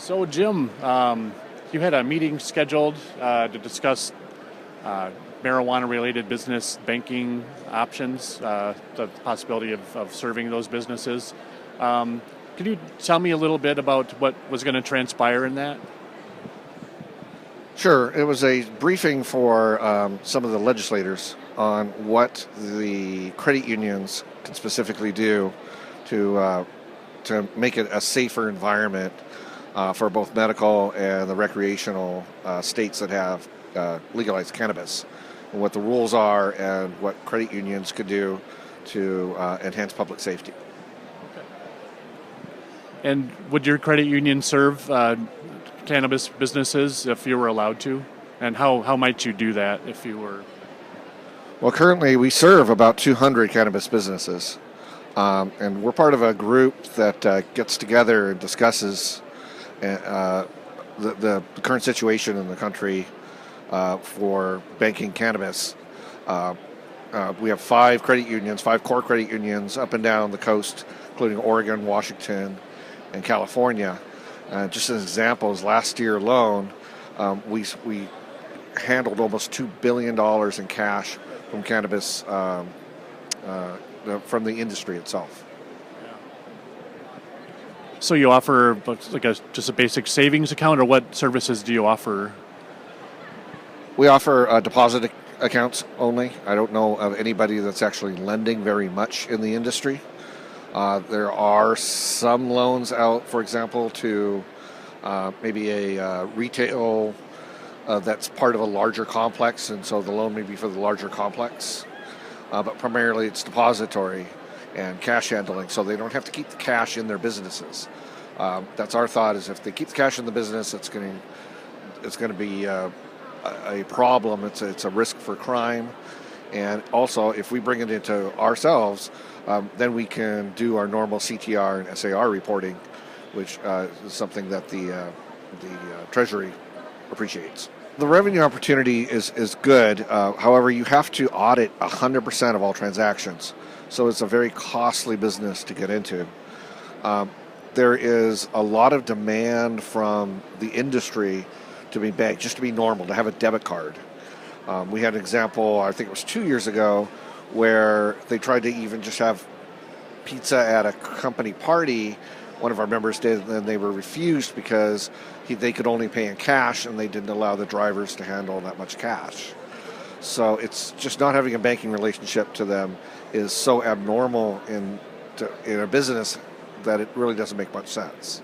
So, Jim, you had a meeting scheduled to discuss marijuana-related business banking options, the possibility of serving those businesses. Can you tell me a little bit about what was going to transpire in that? Sure. It was a briefing for some of the legislators on what the credit unions can specifically do to make it a safer environment for both medical and the recreational states that have legalized cannabis, and what the rules are and what credit unions could do to enhance public safety. And would your credit union serve cannabis businesses if you were allowed to? And how might you do that if you were? Well, currently we serve about 200 cannabis businesses, and we're part of a group that gets together and discusses the current situation in the country for banking cannabis. We have five core credit unions up and down the coast, including Oregon, Washington, and California. Just as examples, last year alone, we handled almost $2 billion in cash from cannabis from the industry itself. So you offer like just a basic savings account, or what services do you offer? We offer deposit accounts only. I don't know of anybody that's actually lending very much in the industry. There are some loans out, for example, to maybe a retail that's part of a larger complex, and so the loan may be for the larger complex. But primarily it's depository and cash handling, so they don't have to keep the cash in their businesses. That's our thought, is if they keep the cash in the business, it's going to be a problem. It's a risk for crime. And also, if we bring it into ourselves, then we can do our normal CTR and SAR reporting, which is something that the Treasury appreciates. The revenue opportunity is good. However, you have to audit 100% of all transactions. So it's a very costly business to get into. There is a lot of demand from the industry to be banked, just to be normal, to have a debit card. We had an example, I think it was 2 years ago, where they tried to even just have pizza at a company party. One of our members did, and they were refused because they could only pay in cash, and they didn't allow the drivers to handle that much cash. So it's just not having a banking relationship to them is so abnormal in a business that it really doesn't make much sense.